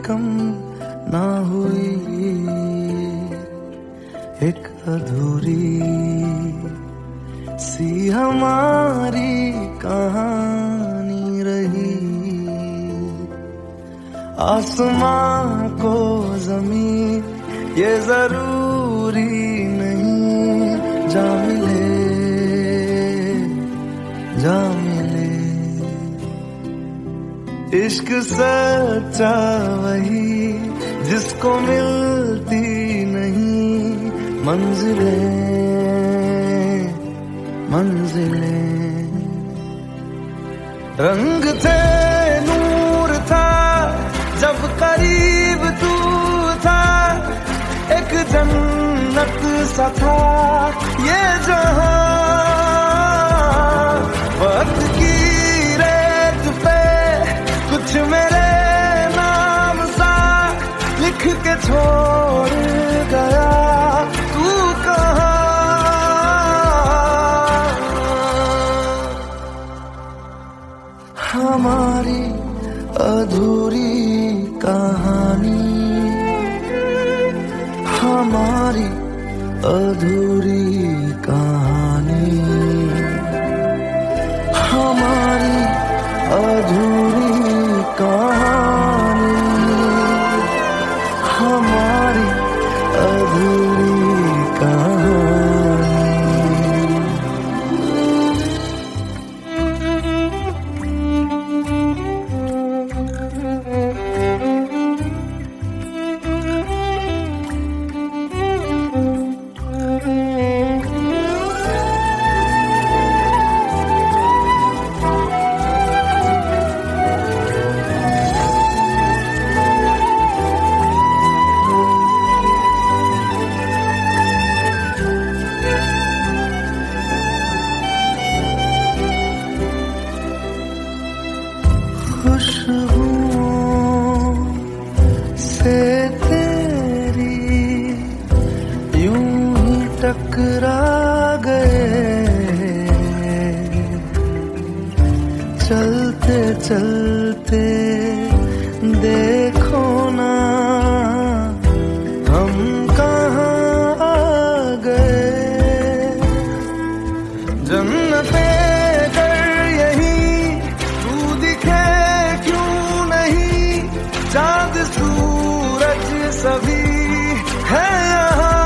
कम ना हुई, एक अधूरी सी हमारी कहानी रही। आसमां को जमीन ये जरूरी नहीं, जा मिले जा मिले। इश्क सच्चा वही जिसको मिलती नहीं मंजिलें मंजिलें। रंग थे नूर था जब करीब तू था, एक जन्नत सा था ये जहां। वक्त की रेत पे कुछ मेरे नाम सा लिख के छोड़ गया, तू कहाँ? हमारी अधूरी कहानी, हमारी अधूरी कहानी, हमारी अधूरी कहानी, हमारी अधूरी कहानी। खुशबुओं से तेरी यूं ही टकरा गए, चलते चलते देखो ना हम कहाँ आ गए। जन्नते चाँद सूरज सभी है यहाँ,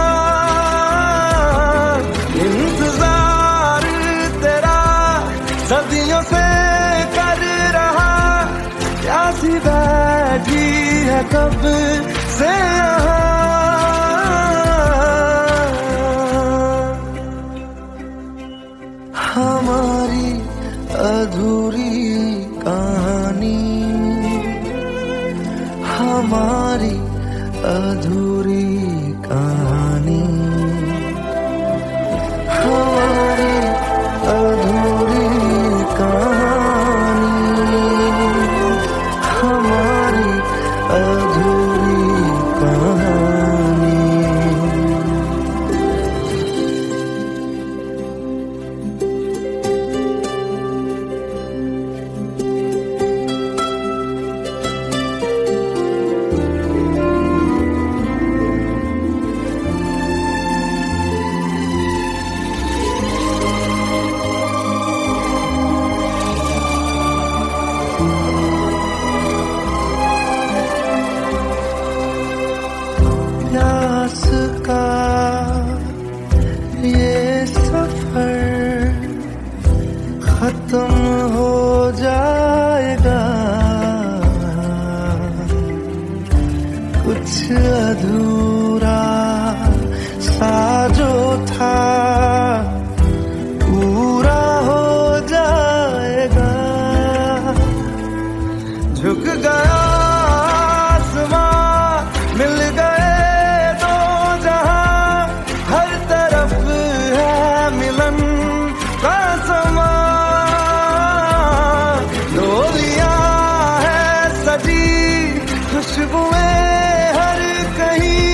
इंतजार तेरा सदियों से कर रहा, प्यासी बैठी है कब से यहाँ। हमारी अधूरी कहानी, हमारी अधूरी कहानी, हमारी अधूरी कहानी, हमारी अधूरी कहानी। प्यास का ये सफर खत्म हो जाएगा, कुछ अधूरा सा जो था पूरा हो जाएगा। झुक गया आसमां, मिल गए दो जहां, हर तरफ है मिलन का समा। डोलियां है सजी खुशबुएं हर कहीं,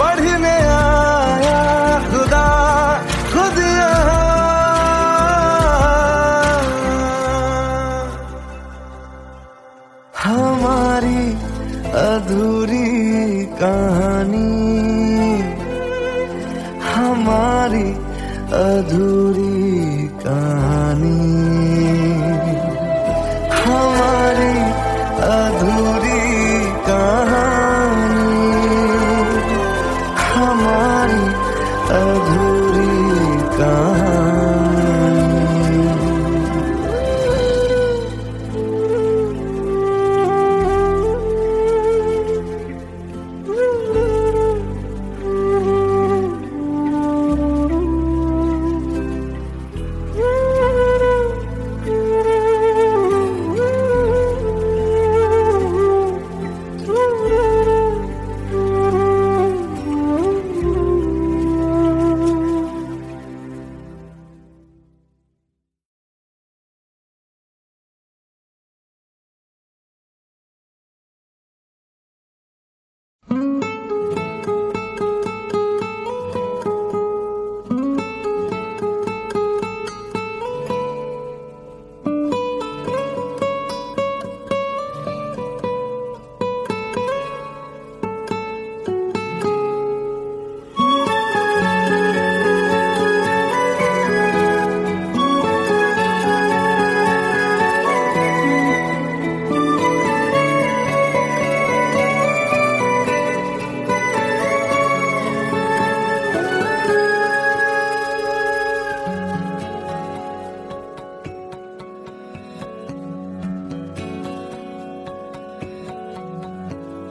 पढ़ने आया खुदा अधूरी कहानी, हमारी अधूरी कहानी, हमारी अधूरी कहानी, हमारी अधूरी कहानी।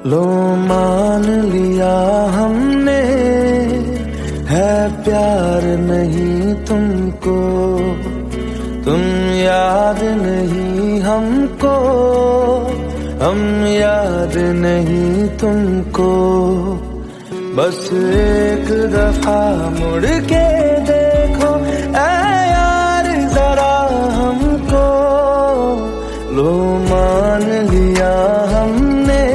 लो मान लिया हमने, है प्यार नहीं तुमको, तुम याद नहीं हमको, हम याद नहीं तुमको। बस एक दफा मुड़ के देखो ऐ यार जरा हमको। लो मान लिया हमने,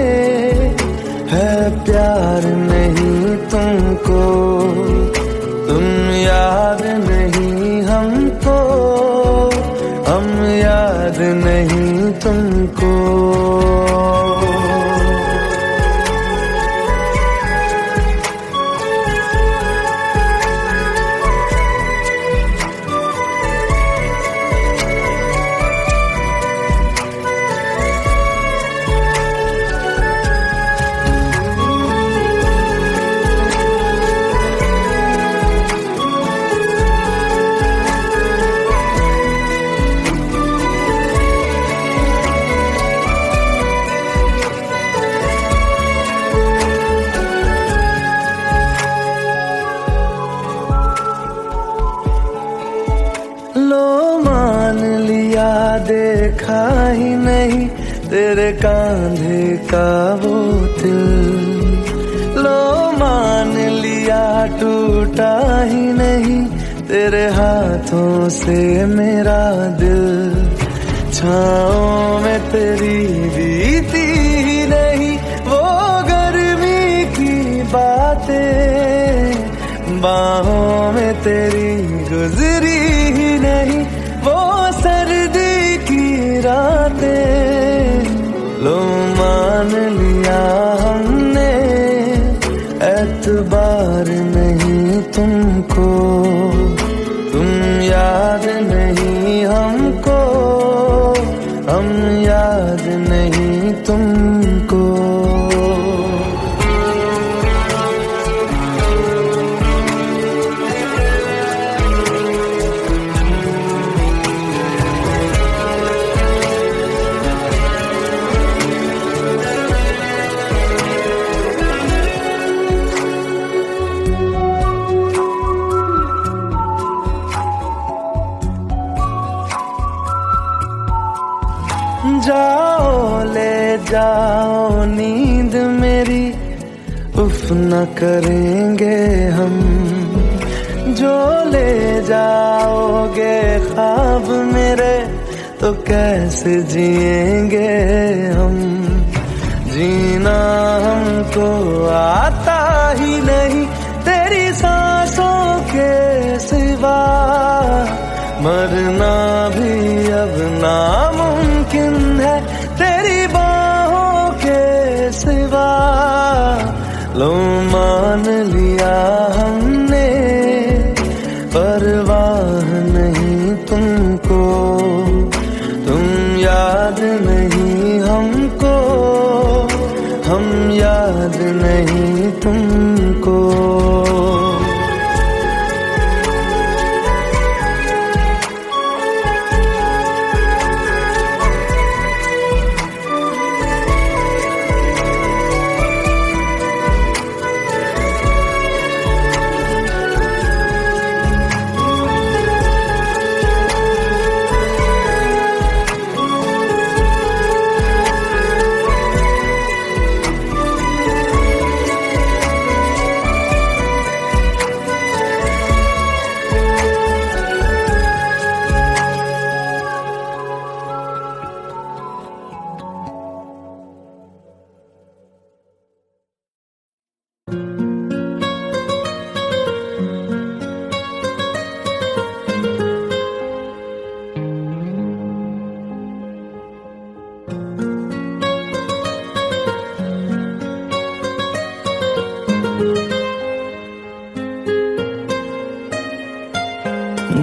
है प्यार नहीं तुमको, तुम याद नहीं हमको, हम याद नहीं तुमको। लो मान लिया देखा ही नहीं तेरे कांधे का वो दिल, लो मान लिया टूटा ही नहीं तेरे हाथों से मेरा दिल। छाँव में तेरी बीती ही नहीं वो गर्मी की बातें, बाहों में तेरी गुजरी ही नहीं वो सर्दी की रातें। लो मान लिया हमने, एतबार नहीं तुमको, तुम याद नहीं हमको, हम याद नहीं तुमको। जाओ ले जाओ नींद मेरी, उफ न करेंगे हम। जो ले जाओगे ख्वाब मेरे तो कैसे जिएंगे हम। जीना हमको आता ही नहीं तेरी सांसों के सिवा, मरना भी अब नामुमकिन है तेरी बाहों के सिवा। सिवा लो मान लिया हमने, परवाह नहीं तुमको, तुम याद नहीं हमको, हम याद नहीं तुमको।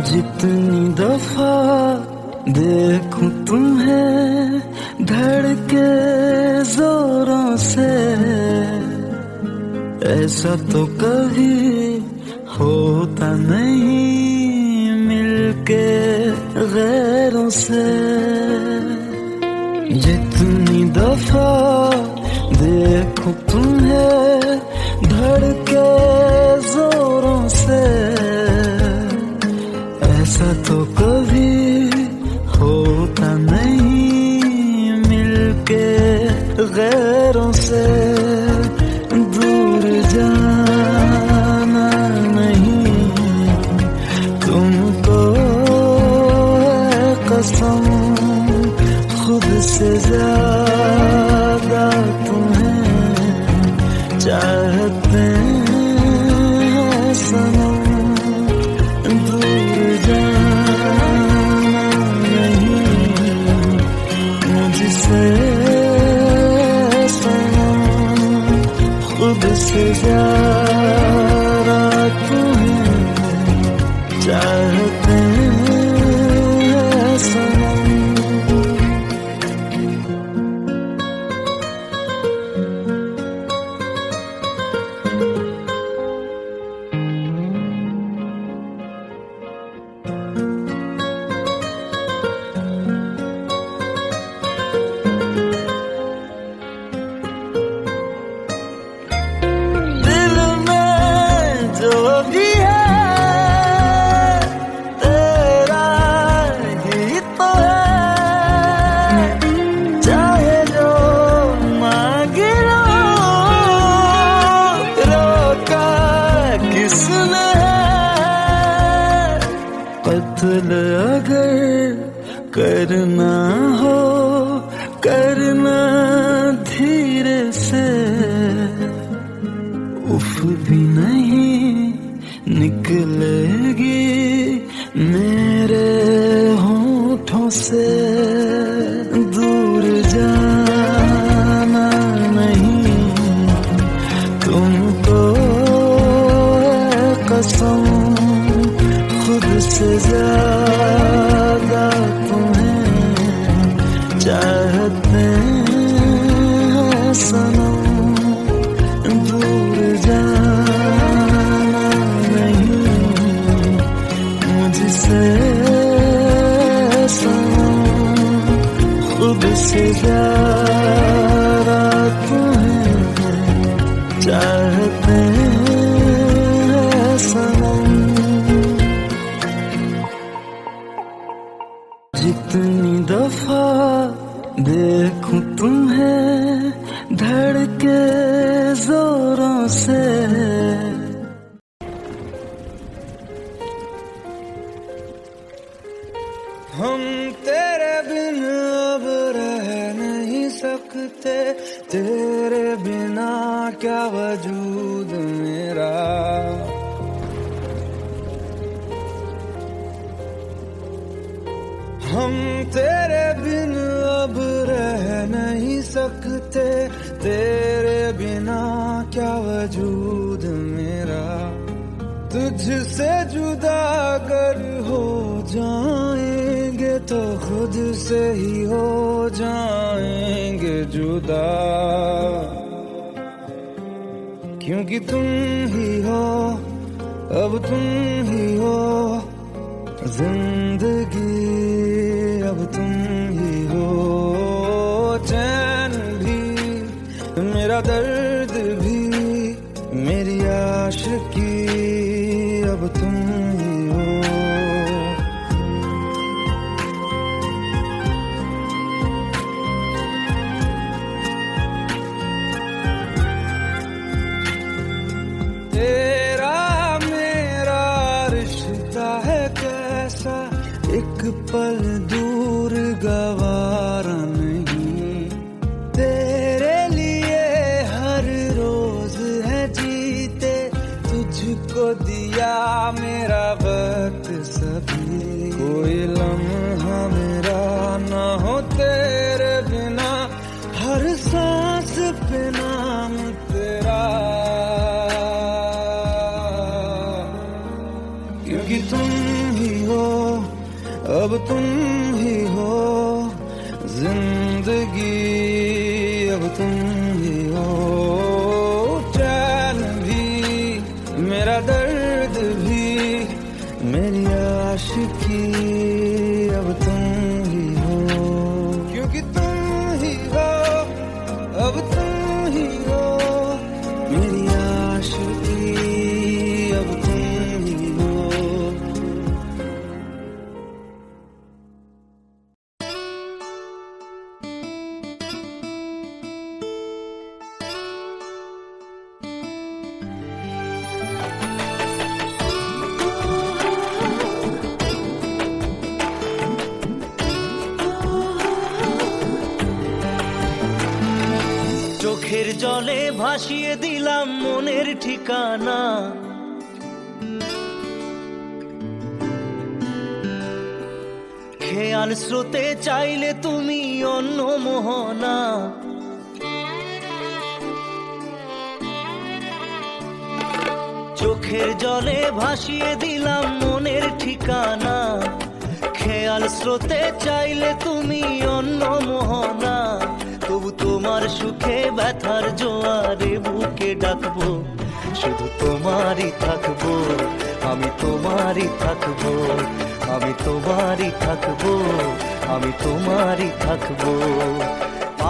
जितनी दफा देखूं तुम्हें धड़के जोरों से, ऐसा तो कभी होता नहीं मिलके गैरों से। जितनी दफा देखूं तुम्हें धड़के जोरों से, ऐसा तो कभी होता नहीं मिलके गैरों से। दूर जाना नहीं तुमको है कसम, खुद से ज्यादा तुम्हें चाहते हैं सनम। खुद से ज्यादा तुम्हें चाहते हैं सनम। कत्ल अगर करना हो करना धीरे से, उफ भी नहीं निकलेगी मेरे होठों से। दूर जाना नहीं तुमको है कसम, खुद से ज्यादा तुम्हें चाहते हैं सनम। दूर जाना नहीं मुझसे सनम, खुद से ज्यादा तुम्हें चाहते हैं सनम। जितनी दफा देखूं तुम्हें धड़के जोरों से, हम तेरे बिन अब रह नहीं सकते, तेरे बिना क्या वजूद मेरा। हम तेरे बिन अब रह नहीं सकते, तेरे बिना क्या वजूद मेरा, तुझसे जुदा अगर हो जाएंगे तो खुद से ही हो जाएंगे जुदा, क्योंकि तुम ही हो, अब तुम ही हो जिंदगी, अब तुम ही हो चैन भी, मेरा दर्द भी, मेरी आशिकी, अब तुम ही हो। तेरा मेरा रिश्ता है कैसा, एक पल दूर गवारा नहीं, तेरे लिए हर रोज है जीते, तुझको दिया मेरा वक्त सभी, कोई लम्हा मेरा ना हो तेरे बिना, हर सांस पे नाम तेरा, क्योंकि तुम ही हो, अब तुम ही हो जिंदगी, अब तुम ही हो चैन भी, मेरा दर्द भी, मेरी आशिकी, अब तुम ही हो, क्योंकि तुम ही हो, अब तुम ही हो मेरी आशिकी, अब तुम ही हो। চোখের জলে ভাসিয়ে দিলাম মনের ঠিকানা, খেয়াল স্রোতে চাইলে তুমি অন্য মোহনা, চোখের জলে ভাসিয়ে দিলাম মনের ঠিকানা, খেয়াল স্রোতে চাইলে তুমি অন্য মোহনা, তবু তোমার সুখে ব্যথার জোয়ারে বুকে ডাকবো, শুধু তোমারই থাকবো, আমি তোমারই থাকবো, আমি তোমারই থাকবো, আমি তোমারই থাকবো।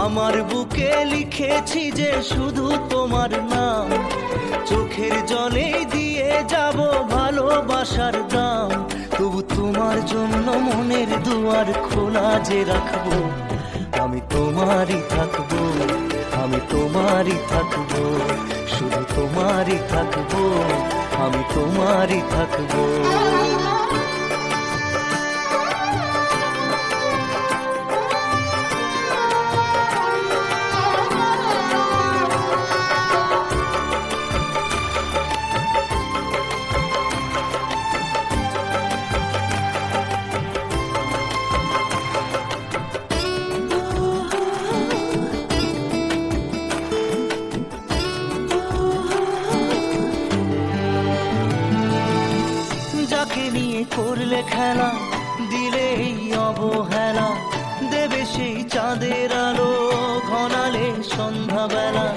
আমার বুকে লিখেছি যে শুধু তোমার নাম, চোখের জলে দিয়ে যাব ভালোবাসার দাম, তবু তোমার জন্য মনের দুয়ার খোলা যে রাখবো, আমি তোমারই থাকবো, আমি তোমারই থাকবো, শুধু তোমারই থাকবো, আমি তোমারই থাকবো। করলে খেলা দিলে এই অবহেলা, দেবে সেই চাঁদের আলো ঘনালে সন্ধ্যাবেলা,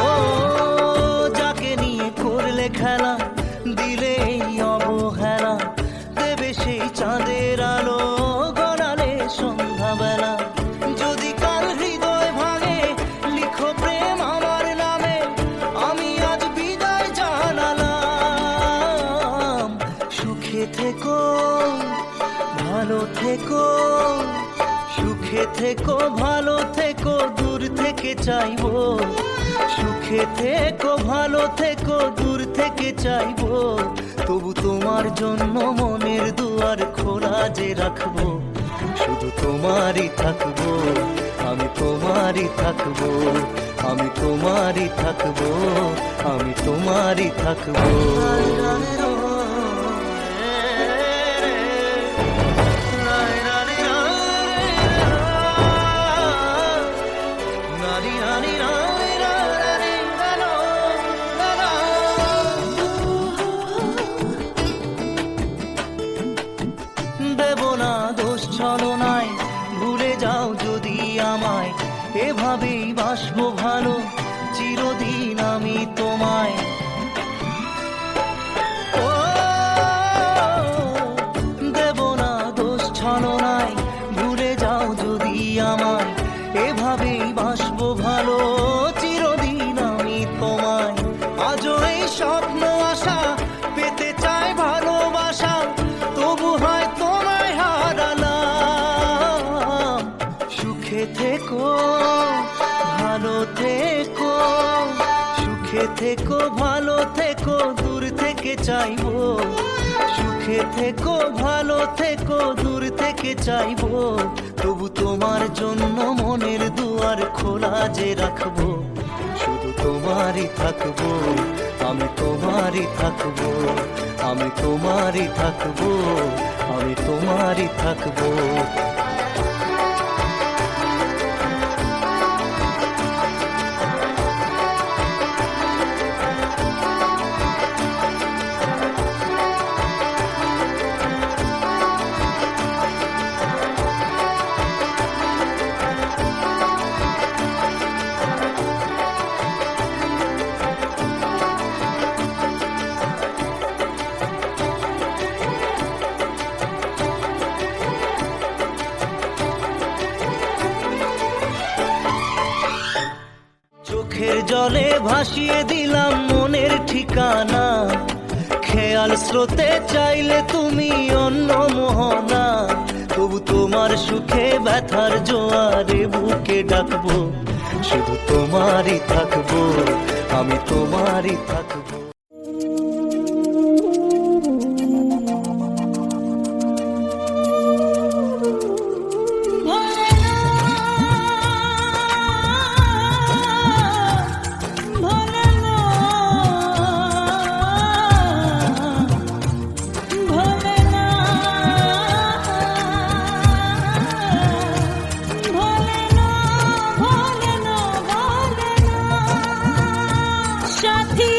ও যাকে নিয়ে করলে খেলা দিলে এই অবহেলা, দেবে সেই চাঁদের আলো ঘনালে সন্ধ্যাবেলা, যদি কাল হৃদয় ভাঙে লিখো প্রেম আমার নামে, আমি আজ বিদায় জানালাম, সুখে থেকো ভালো থেকো, সুখে থেকো ভালো থেকো, দূর থেকে চাইবো, সুখে থেকো ভালো থেকো, দূর থেকে চাইবো, তবু তোমার জন্য মনের দুয়ার খোলা যে রাখবো, শুধু তোমারই থাকবো, আমি তোমারই থাকবো, আমি তোমারই থাকবো, আমি তোমারই থাকবো। এভাবেই বাসবো ভালো চিরদিন আমি তোমায়। ও দেব না দোষ ছলনায়, ভুলে যাও যদি আমায়, এভাবেই বাসবো ভালো চিরদিন আমি তোমায়। আজও এই স্বপ্ন আশা পেতে চাই ভালোবাসা, তবু হয় তোমায় হারালাম। সুখে থেকো ভালো থেকো, সুখে থেকো ভালো থেকো, দূর থেকে চাইবো। সুখে থেকো ভালো থেকো, দূর থেকে চাইবো, তবু তোমার জন্য মনের দুয়ার খোলা যে রাখবো। শুধু তোমারই থাকবো, আমি তোমারই থাকবো, আমি তোমারই থাকবো, আমি তোমারই থাকবো। চোখের জলে ভাসিয়ে দিলাম মনের ঠিকানা, খেয়াল স্রোতে চাইলে তুমি অন্য মোহনা, তবু তোমার সুখে ব্যথার জোয়ারে বুকে ডাকবো। শুধু তোমারই থাকবো, আমি তোমারই থাকবো। সাথী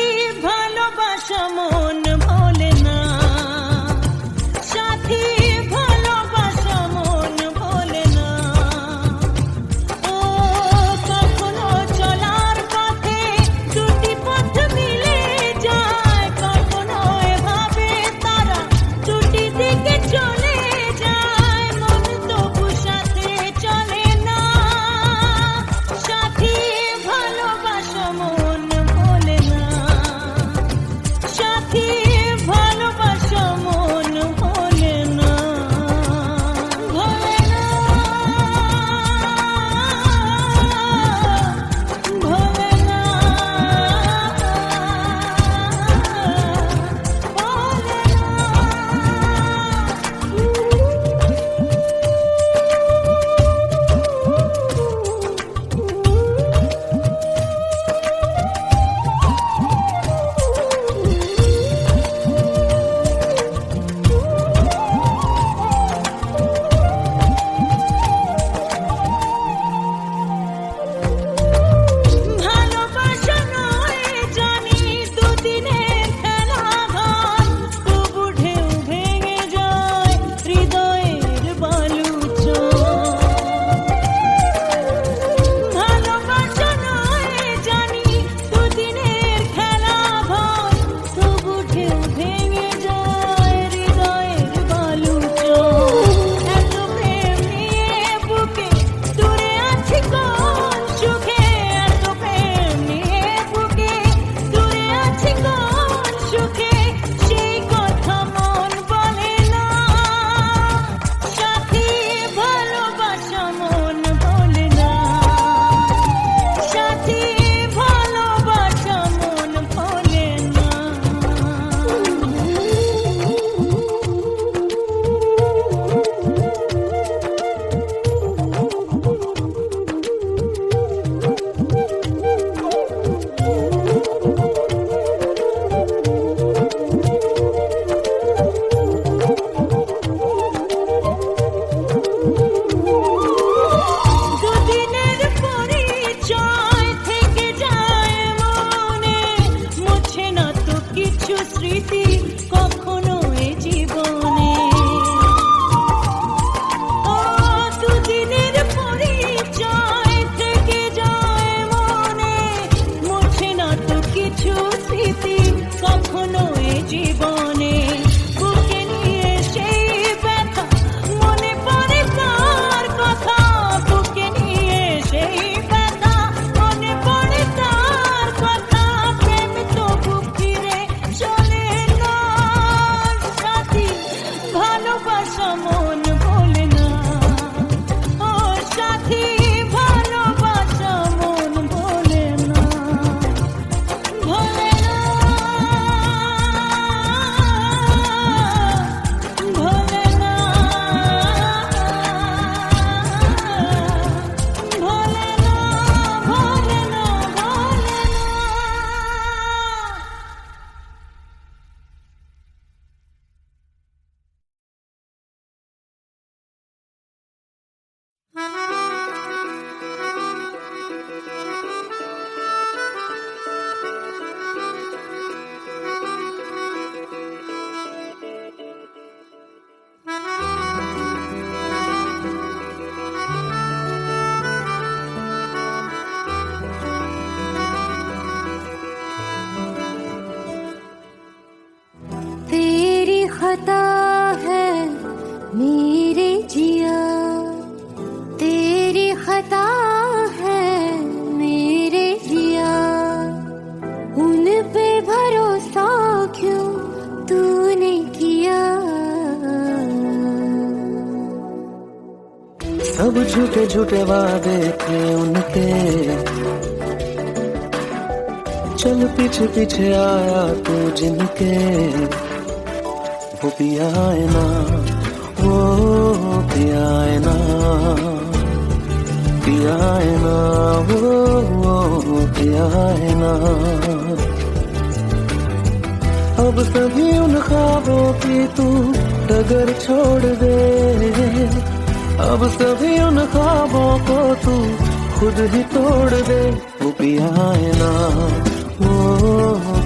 खता है मेरे जिया, तेरी खता है मेरे जिया, उन पे भरोसा क्यों तूने किया। सब झूठे झूठे वादे थे उनके, चल पीछे पीछे आया तू जिनके, वो पिया है ना, वो पिया है ना, पिया है ना, वो पिया है ना। अब सभी उन ख्वाबों की तू डगर छोड़ दे, अब सभी उन ख्वाबों को तू खुद ही तोड़ दे। वो पिया है ना, वो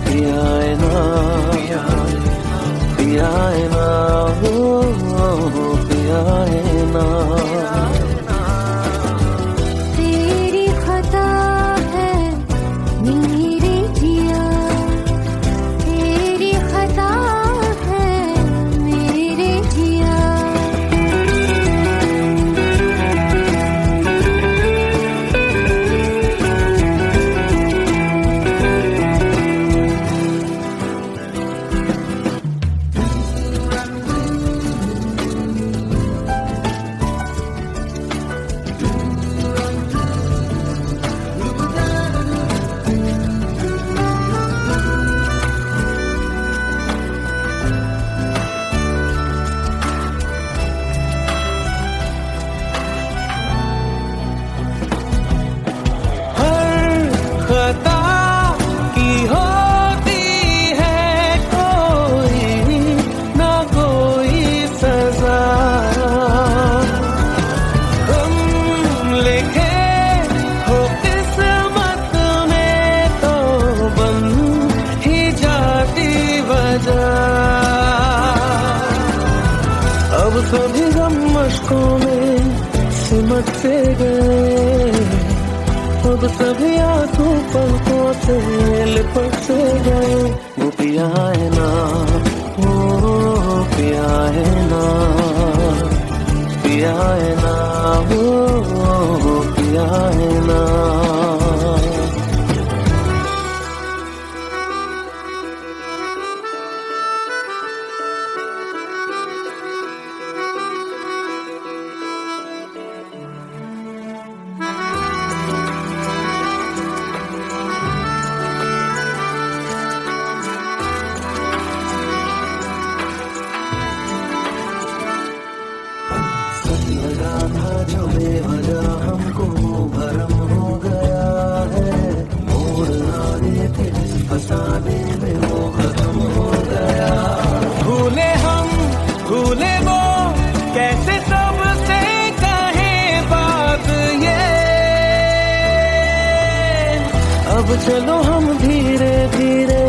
पिया है ना, पिया है ना, वो पिया है ना। तेरी खता है मेरे जिया, तेरी खता है मेरे जिया। खता की होती है कोई ना कोई सजा, हम लिखे हो किस्मत में तो बन ही जाती वजह। अब सभी गम मशकों में सिमट से गए, अब सभी आंसू पलकों से लिपट से गए। वो पिया है ना, वो पिया है ना, पिया है ना, वो पिया है ना। लगा था जो बेवजह हमको भरम हो गया है, मोड़ आने थे फसाने में वो खत्म हो गया। भूले हम भूले वो, कैसे सबसे कहे बात ये। अब चलो हम धीरे धीरे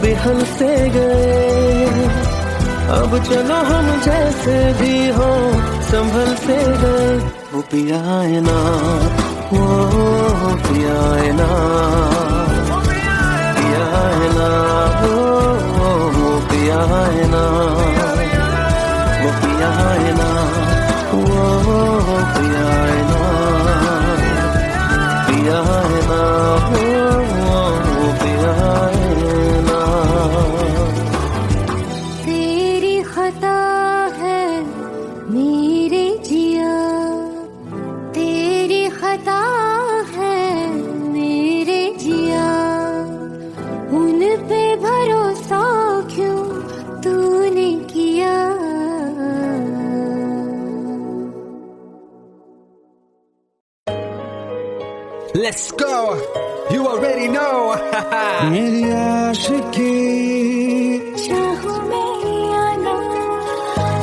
बिहल से गए, अब चलो हम जैसे भी हो संभल से गए। वो पिया है ना, वो पिया है ना, पिया है ना, वो पिया है ना, वो पिया है ना, वो पिया है ना, पिया है ना, वो पिया है ना। तेरी खता है मेरे जिया, तेरी खता है मेरे जिया, उन पे भरोसा क्यों तूने किया। Let's go. You already know. मेरी आशिकी चाहूं मैं या ना,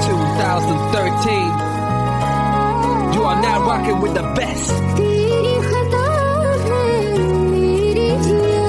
2013. You are now rocking with the best. तेरी खता है मेरे जिया।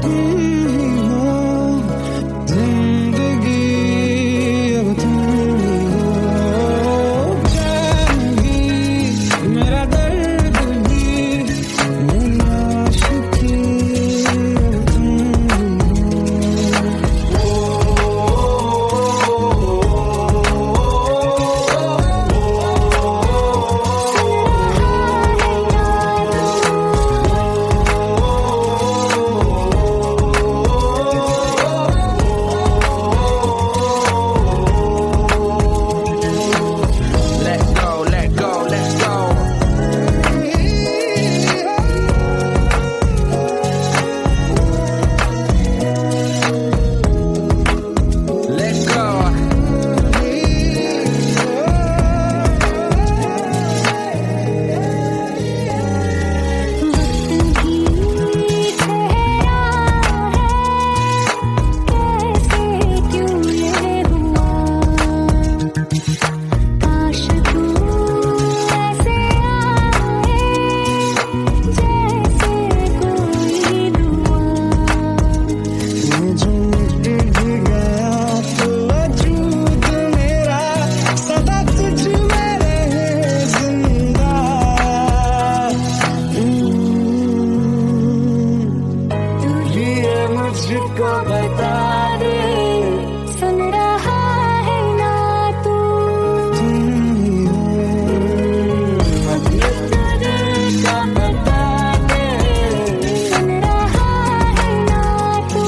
तुम ही हो जिंदगी, अब तुम ही हो चैन भी, मेरा दर्द भी, मेरी आशिकी, अब तुम ही Let go, let go, let's go. Let go. वक्त भी ठहरा है, कैसे क्यों ये हुआ, काश तू ऐसे आए जैसे कोई दुआ। ये जो मिट भी गया तो वजूद मेरा सदा तुझ में रहे जिंदा। ये मुझको बता दे सुन रहा है ना तू, तुम ही हो दिल का बता दे सुन रहा है ना तू।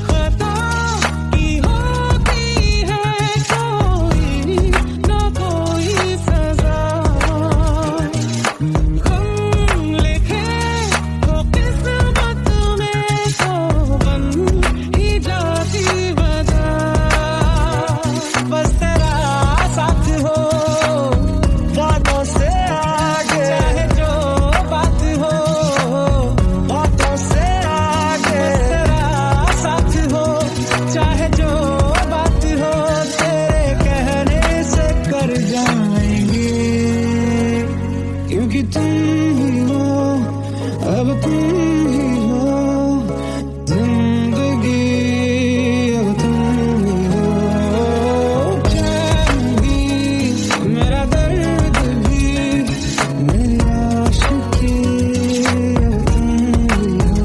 खता की होती है कोई ना कोई सजा, गम लिखे तो किस्मत में तो बन ही जाती वजह। बस तेरा साथ हो बातों से आगे, चाहे जो बात हो बातों से आगे। तेरा साथ हो चाहे जो बात हो, तेरे कहने से कर जाएंगे, क्योंकि तुम ही हो अब तुम ही हो जिंदगी, अब तुम ही हो चैन भी, मेरा दर्द भी, मेरी आशिकी, अब तुम ही हो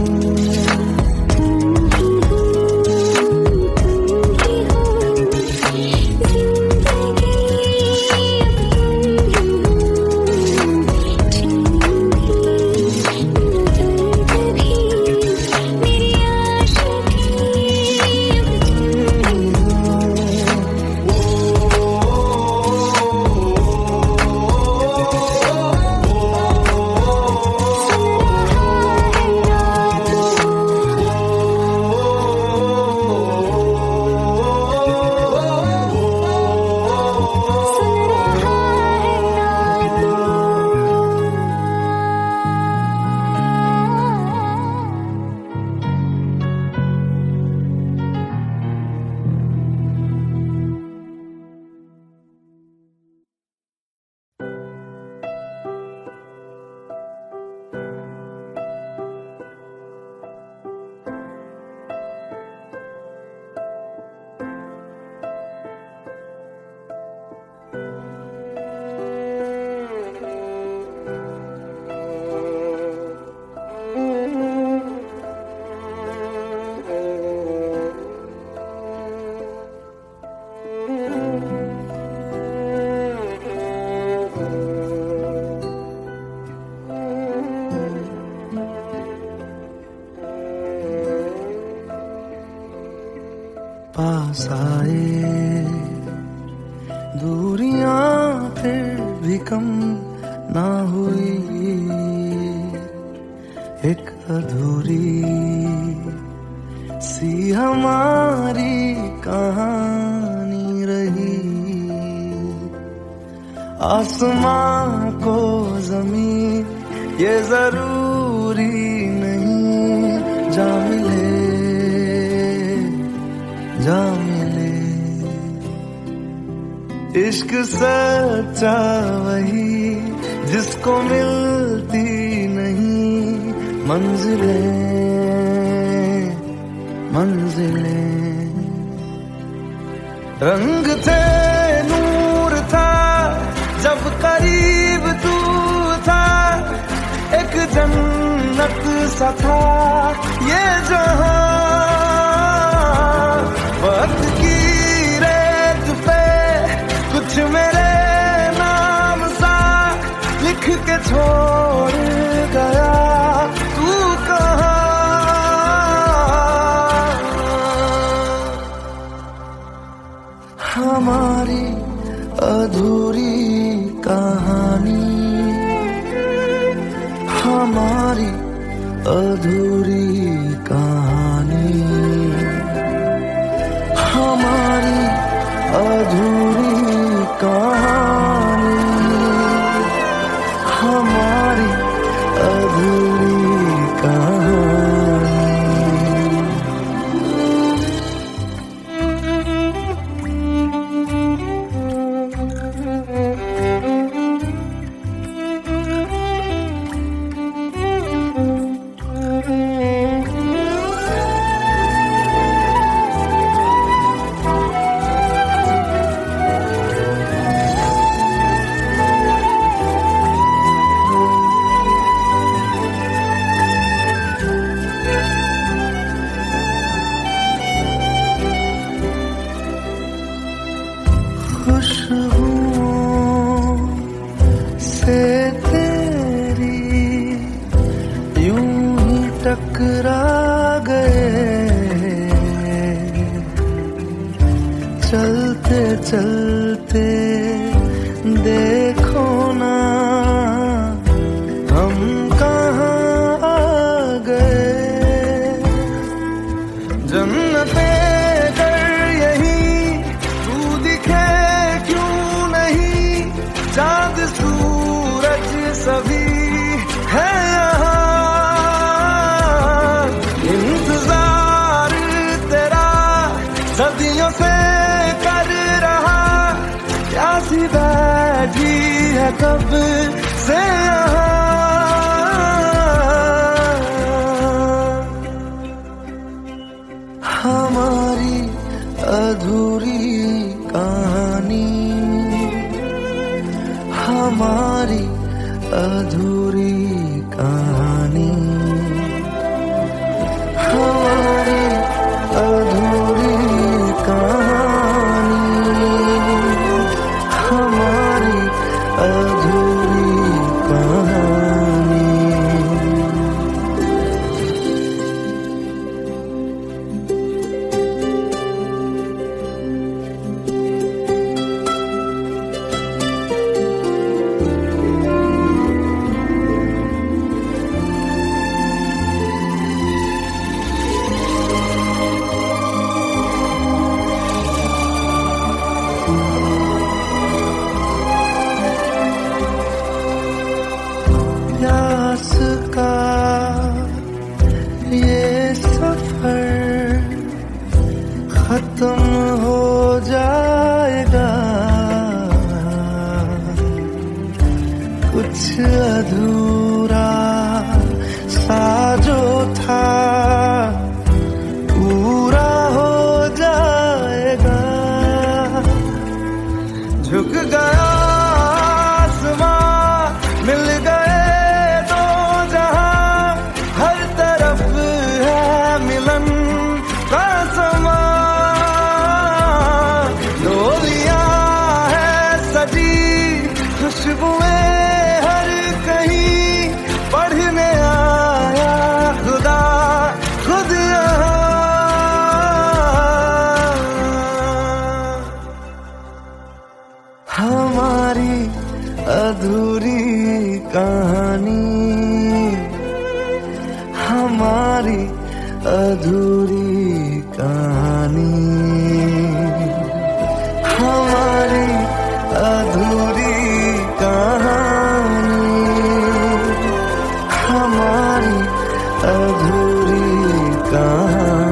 पास आए दूरियां फिर भी कम ना हुई, एक अधूरी सी हमारी कहानी रही। आसमां को जमीन ये जरूरी नहीं, जा मिले जा मिले। इश्क सच्चा वही जिसको मिलती नहीं मंजिलें मंजिलें। रंग थे नूर था जब करीब तू था, एक जन्नत सा था ये जहां। वक्त की रेत पे कुछ मेरे नाम सा लिख के छोड़ गया तू कहाँ। हमारी अधूरी कहानी, हमारी अधूरी कहानी, हमारी अधूरी कहानी, हमारी अधूरी कहानी। खुशबुओं से तेरी यूं ही टकरा गए, चलते चलते देखो ना हम कहाँ आ गए। जन्नते कर यही तू दिखे क्यों नहीं, चाँद सूरज सभी है यहाँ। इंतजार तेरा सदियों से कर रहा, प्यासी बैठी है कब से यहाँ। हमारी अधूरी कहानी, हमारी अधूरी कहानी, हमारी अधूरी कहानी, हमारी अधूरी कहानी। प्यास का ये सफर खत्म हो जाएगा, कुछ अधूरा सा जो था पूरा हो जाएगा। झुक गया आसमां, मिल गए दो जहां, हर तरफ है मिलन का समा। डोलियां है सजी खुशबुएं हर कहीं, पढ़ने आया खुदा खुद यहाँ। हमारी अधूरी कहानी, हमारी अधूरी कहानी, हमारी अधूरी कहानी, हमारी अधूरी कहानी।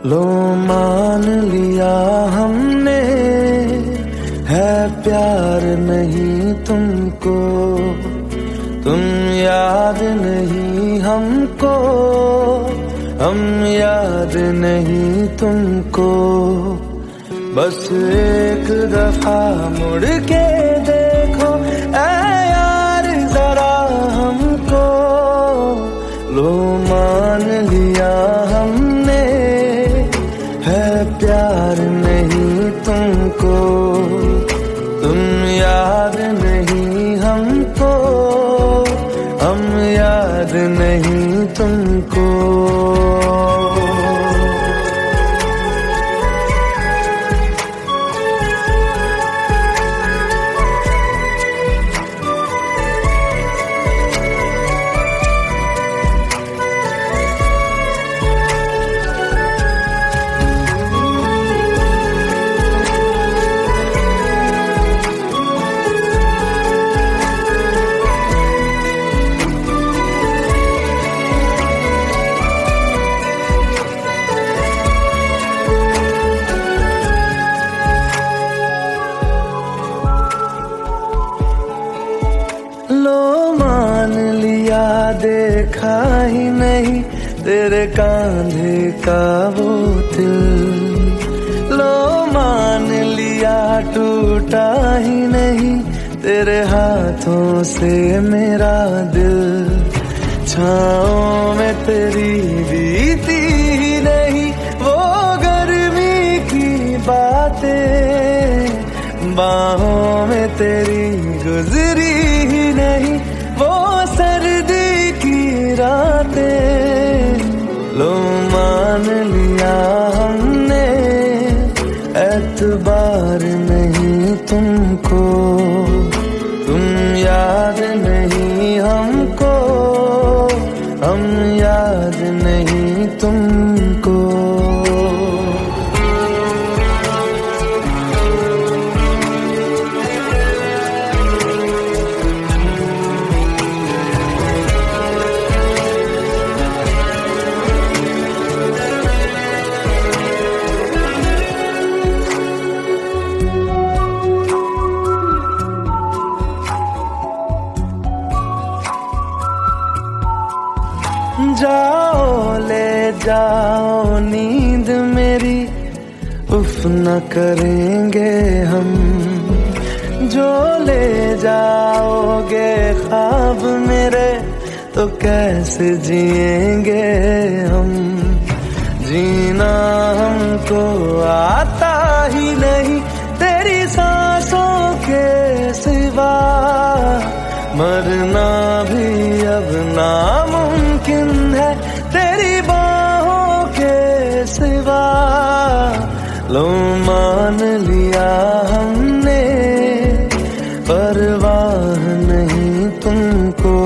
लो मान लिया हमने, है प्यार नहीं तुमको, तुम याद नहीं हमको, हम याद नहीं तुमको। बस एक दफा मुड़ के देखो ऐ यार जरा हमको, लो मान लिया हमने, है प्यार नहीं तुमको, तुम याद नहीं हमको, हम याद नहीं तुमको। लो मान लिया देखा ही नहीं तेरे कांधे का वो दिल, लो मान लिया टूटा ही नहीं तेरे हाथों से मेरा दिल। छाँव में तेरी बीती ही नहीं वो गर्मी की बातें, बाहों में तेरी गुजरी ही नहीं वो सर्दी की रातें। लो मान लिया हमने, एतबार नहीं तुमको, तुम याद नहीं हमको, हम याद नहीं तुमको। जाओ ले जाओ नींद मेरी, उफ न करेंगे हम, जो ले जाओगे ख्वाब मेरे तो कैसे जिएंगे हम। जीना हमको आता ही नहीं तेरी सांसों के सिवा, मरना भी अब नामुमकिन है तेरी बाहों के सिवा। लो मान लिया हमने, परवाह नहीं तुमको,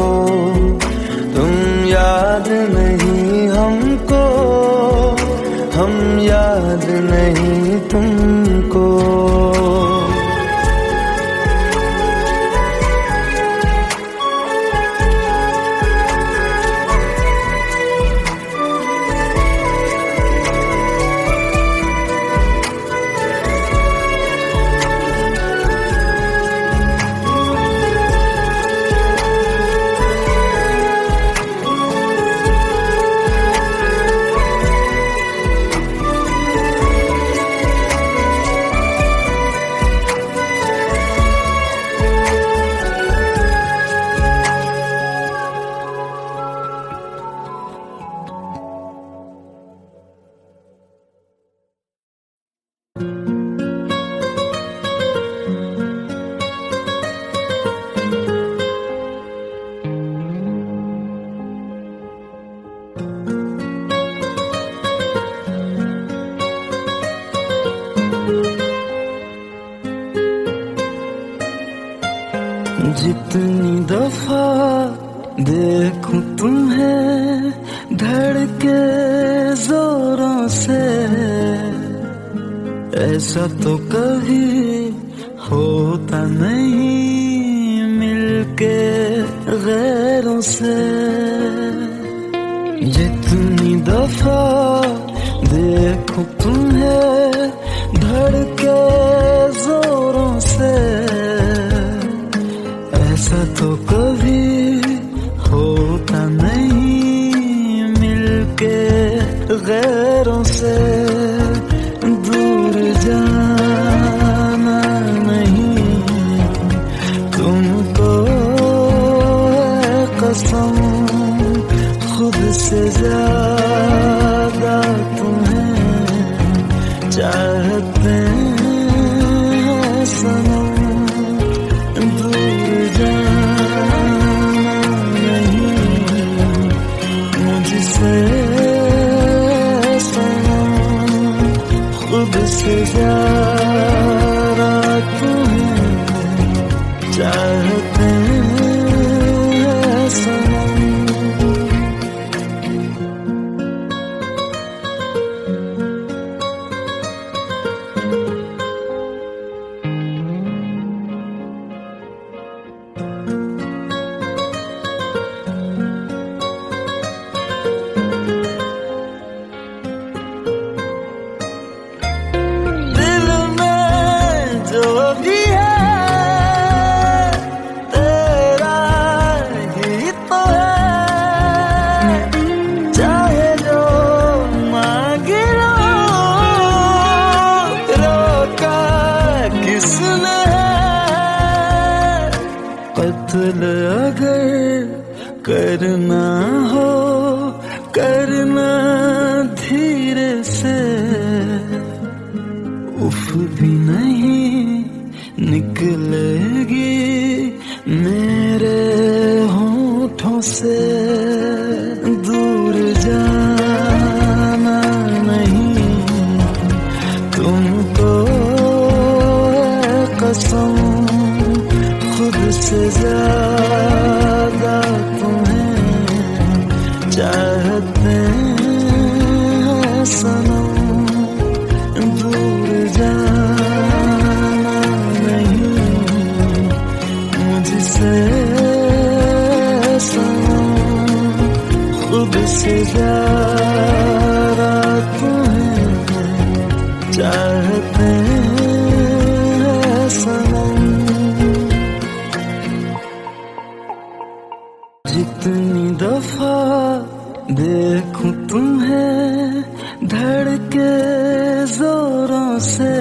तुम याद नहीं हमको, हम याद नहीं तुमको। जितनी दफा देखूं तुम्हें धड़के जोरों से, ऐसा तो कभी होता नहीं मिलके गैरों से। जितनी दफा देखूं देखूं तुम्हें धड़के जोरों से, ऐसा तो कभी होता नहीं मिलके गैरों से। दूर जाना नहीं तुमको है कसम, खुद से ज्यादा तुम्हें चाहते हैं सनम। दूर जाना नहीं मुझसे सनम, खुद से ज्यादा तुम्हें चाहते हैं सनम। दिल में जो भी है तेरा ही तो है, चाहे जो मांग लो, रोका किसने है। कत्ल अगर करना हो करना धीरे से, उफ भी नहीं निकलेगी मेरे होठों से। दूर जाना नहीं तुमको है कसम, खुद से ज्यादा तुम्हें चाहते हैं सनम। दूर जाना नहीं मुझसे सनम, खुद से ज्यादा तुम्हें चाहते हैं सनम। जितनी दफा देखूं तुम्हें धड़के जोरों से,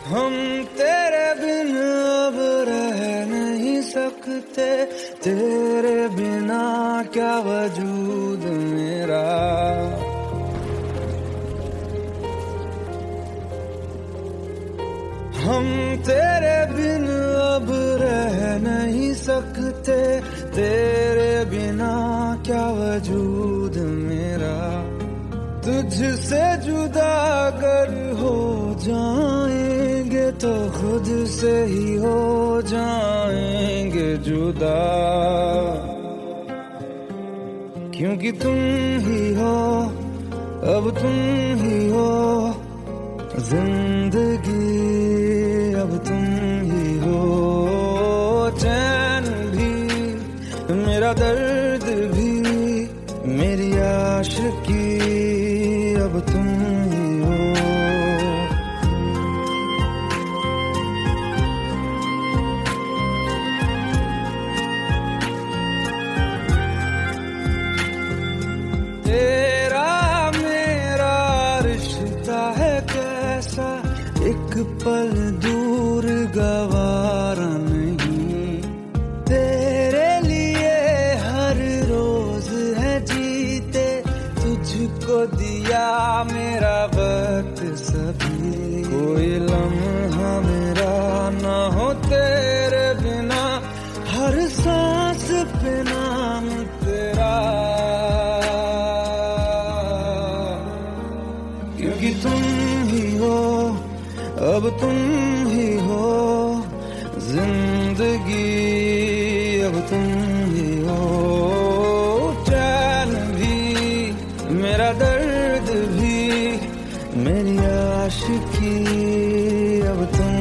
हम तेरे बिन अब रह नहीं सकते, तेरे बिना क्या वजूद मेरा। हम तेरे बिन अब रह नहीं सकते, तेरे बिना क्या वजूद मेरा। तुझसे जुदा अगर हो जाएंगे तो खुद से ही हो जाएंगे जुदा, क्योंकि तुम ही हो अब तुम ही हो जिंदगी, अब तुम ही हो चैन भी मेरा दर्द भी मेरी आशिकी, अब तुम ही हो। तेरा मेरा रिश्ता है कैसा, एक पल दूर गवारा नहीं। तेरे लिए हर रोज है जीते, तुझको दिया मेरा वक्त सभी। कोई लम्हा मेरा ना हो तेरे बिना, हर सांस पे नाम तेरा, क्योंकि तुम ही हो अब तुम ही हो जिंदगी, अब तुम ही हो चैन भी मेरा दर्द भी मेरी आशिकी, अब तुम